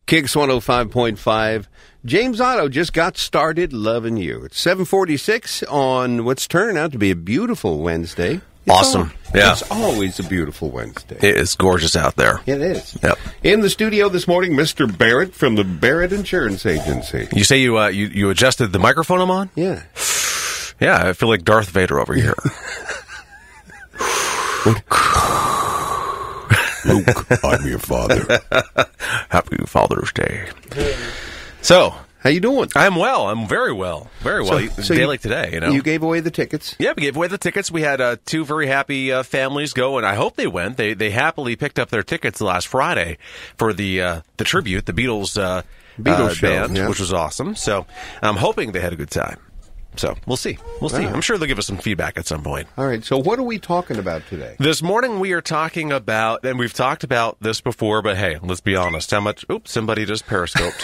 Kicks 105.5. James Otto just got started loving you. It's 7:46 on what's turning out to be a beautiful Wednesday. Awesome. Yeah. It's always a beautiful Wednesday. It is gorgeous out there. It is. Yep. In the studio this morning, Mr. Barrett from the Barrett Insurance Agency. You say you adjusted the microphone I'm on? Yeah. Yeah, I feel like Darth Vader over here. Luke, I'm your father. Happy Father's Day. So, how you doing? I'm well. I'm very well. Very well. So Day like today, you know. You gave away the tickets? Yeah, we gave away the tickets. We had two very happy families go, and I hope they went. They happily picked up their tickets last Friday for the tribute, the Beatles show, band, yeah. which was awesome. So I'm hoping they had a good time. So we'll see. We'll see. I'm sure they'll give us some feedback at some point. All right. So what are we talking about today? This morning we are talking about, and we've talked about this before, but hey, let's be honest. How much? Oops, somebody just periscoped.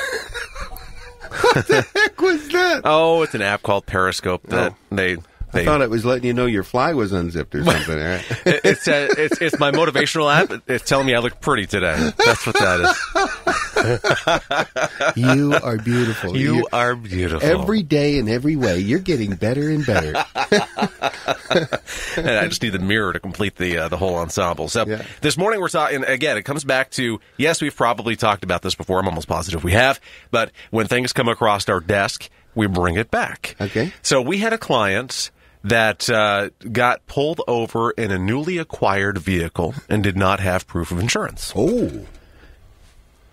What the heck was that? Oh, it's an app called Periscope that I thought it was letting you know your fly was unzipped or something. Right? It's my motivational app. It's telling me I look pretty today. That's what that is. You are beautiful. You are beautiful. Every day in every way, you're getting better and better. And I just need the mirror to complete the whole ensemble. So This morning we're talking, again, it comes back to, yes, we've probably talked about this before. I'm almost positive we have. But when things come across our desk, we bring it back. Okay. So we had a client that got pulled over in a newly acquired vehicle and did not have proof of insurance. Oh.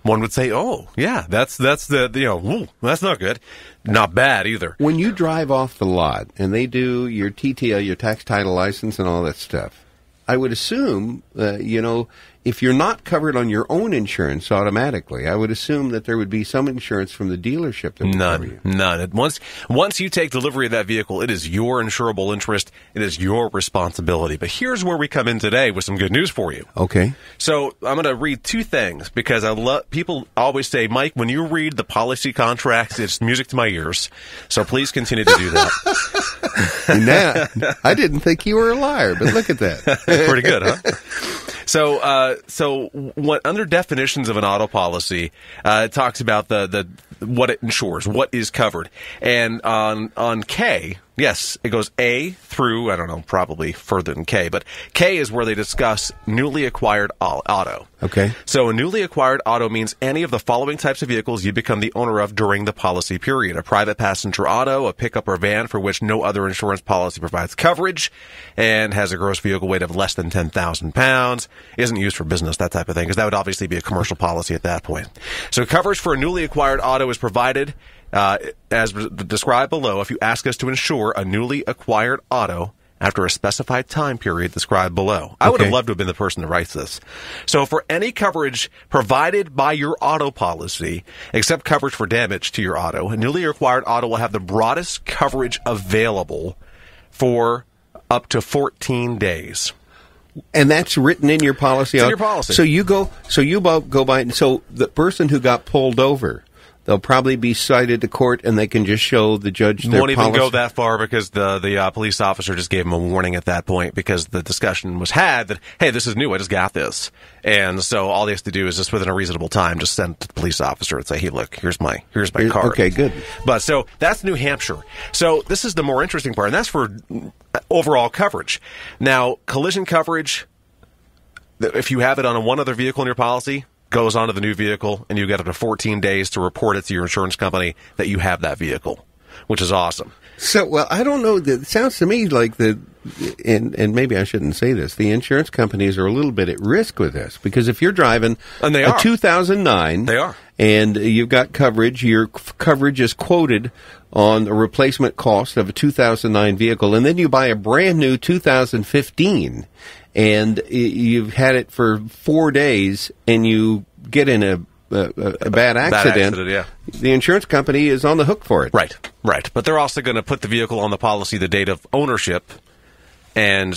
One would say, oh, yeah, that's not good. Not bad either. When you drive off the lot and they do your TTL, your tax title license and all that stuff, I would assume, if you're not covered on your own insurance automatically, I would assume that there would be some insurance from the dealership that would cover you. None. Once you take delivery of that vehicle, it is your insurable interest. It is your responsibility. But here's where we come in today with some good news for you. Okay. So I'm going to read two things because people always say, Mike, when you read the policy contracts, it's music to my ears. So please continue to do that. Now, I didn't think you were a liar, but look at that. Pretty good, huh? So what under definitions of an auto policy, it talks about the what it insures, what is covered, and on K, yes, it goes A through, I don't know, probably further than K, but K is where they discuss newly acquired auto. Okay. So a newly acquired auto means any of the following types of vehicles you become the owner of during the policy period: a private passenger auto, a pickup or van for which no other insurance policy provides coverage, and has a gross vehicle weight of less than 10,000 pounds, isn't used for business, that type of thing, because that would obviously be a commercial policy at that point. So coverage for a newly acquired auto is provided as described below if you ask us to insure a newly acquired auto after a specified time period described below. I would have loved to have been the person that writes this. So for any coverage provided by your auto policy, except coverage for damage to your auto, a newly acquired auto will have the broadest coverage available for up to 14 days. And that's written in your policy. It's in your policy. So you go by. So the person who got pulled over, they'll probably be cited to court, and they can just show the judge their policy. Won't even go that far because the police officer just gave them a warning at that point because the discussion was had that, hey, this is new, I just got this. And so all they have to do is just within a reasonable time just send it to the police officer and say, hey, look, here's my card. Okay, good. But so that's New Hampshire. So this is the more interesting part, and that's for overall coverage. Now, collision coverage, if you have it on one other vehicle in your policy, goes onto the new vehicle, and you get up to 14 days to report it to your insurance company that you have that vehicle, which is awesome. So, well, I don't know. It sounds to me like and maybe I shouldn't say this, the insurance companies are a little bit at risk with this, because if you're driving a 2009, they are, and you've got coverage, your coverage is quoted on a replacement cost of a 2009 vehicle, and then you buy a brand new 2015, and you've had it for 4 days, and you get in a bad accident, yeah. The insurance company is on the hook for it. Right. But they're also going to put the vehicle on the policy the date of ownership and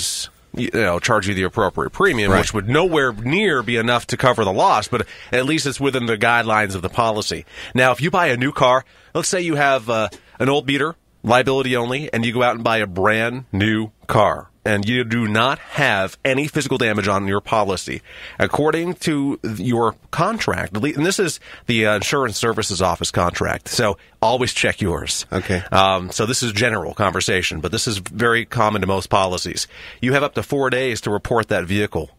charge you the appropriate premium, which would nowhere near be enough to cover the loss, but at least it's within the guidelines of the policy. Now, if you buy a new car, let's say you have an old beater, liability only, and you go out and buy a brand new car. and you do not have any physical damage on your policy, according to your contract, and this is the Insurance Services Office contract, so always check yours. Okay. So this is general conversation, but this is very common to most policies. You have up to 4 days to report that vehicle.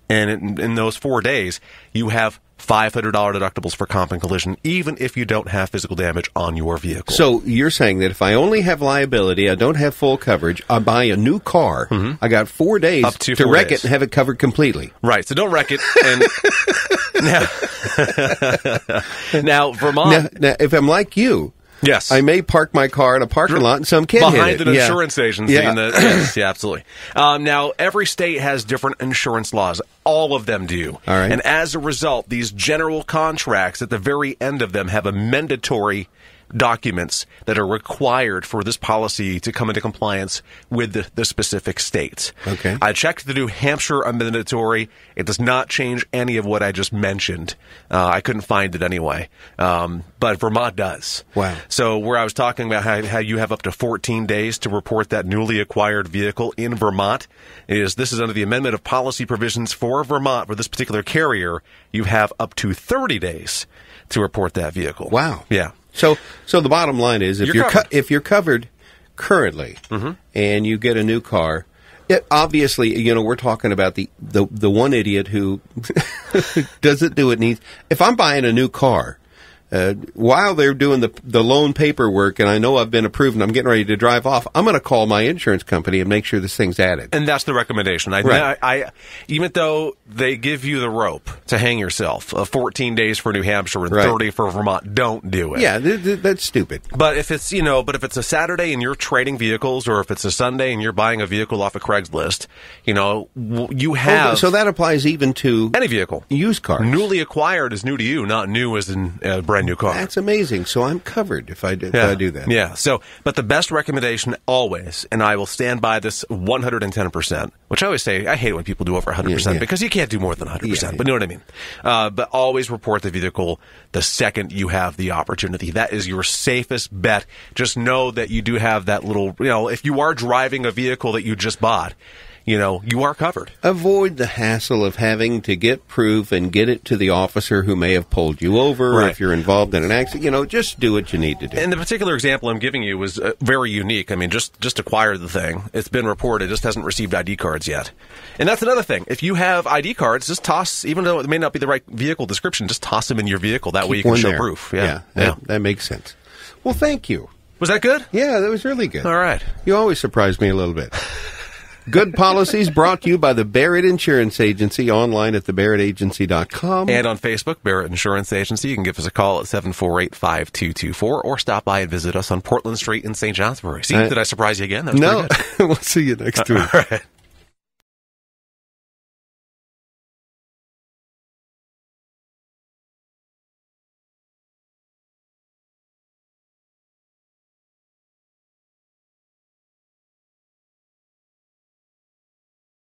And in those 4 days, you have $500 deductibles for comp and collision, even if you don't have physical damage on your vehicle. So you're saying that if I only have liability, I don't have full coverage, I buy a new car, I got 4 days Up to to 4 wreck days. it and have it covered completely. Right, so don't wreck it. And now Vermont... Now, if I'm like you, Yes. I may park my car in a parking lot and some kid behind hit it. an insurance agency. Yeah. Yes, yeah, absolutely. Now, every state has different insurance laws. All of them do. All right. And as a result, these general contracts at the very end of them have a mandatory documents that are required for this policy to come into compliance with the specific states. Okay. I checked the New Hampshire mandatory. It does not change any of what I just mentioned. I couldn't find it anyway. But Vermont does. Wow. So where I was talking about how you have up to 14 days to report that newly acquired vehicle in Vermont, this is under the amendment of policy provisions for Vermont for this particular carrier. You have up to 30 days to report that vehicle. Wow. Yeah. So the bottom line is, if You're covered. if you're covered currently, and you get a new car, obviously, we're talking about the one idiot who doesn't do what needs. If I'm buying a new car, while they're doing the loan paperwork, and I know I've been approved and I'm getting ready to drive off, I'm going to call my insurance company and make sure this thing's added. And that's the recommendation. Right. I even though they give you the rope to hang yourself, 14 days for New Hampshire and Right. 30 for Vermont, don't do it. Yeah, that's stupid. But if it's if it's a Saturday and you're trading vehicles, or if it's a Sunday and you're buying a vehicle off of Craigslist, you have So that applies even to any vehicle. used cars. Newly acquired is new to you, not new as in a brand new car. That's amazing. So I'm covered if I do that. Yeah. So, but the best recommendation always, and I will stand by this 110%, which I always say, I hate it when people do over 100% Yeah. because you can't do more than 100%, Yeah. but you know what I mean? But always report the vehicle the second you have the opportunity. That is your safest bet. Just know that you do have that little, if you are driving a vehicle that you just bought, you are covered. Avoid the hassle of having to get proof and get it to the officer who may have pulled you over, Right. if you're involved in an accident. Just do what you need to do. And the particular example I'm giving you was very unique. I mean, just acquired the thing. It's been reported. Just hasn't received ID cards yet. And that's another thing. If you have ID cards, just toss, even though it may not be the right vehicle description, just toss them in your vehicle. That way you Keep can one show there. proof. Yeah, that makes sense. Well, thank you. Was that good? Yeah, that was really good. All right. You always surprise me a little bit. Good Policies brought to you by the Barrett Insurance Agency, online at thebarrettagency.com. And on Facebook, Barrett Insurance Agency. You can give us a call at 748-5224 or stop by and visit us on Portland Street in St. Johnsbury. See, did I surprise you again? That was No, pretty good. we'll see you next week. All right.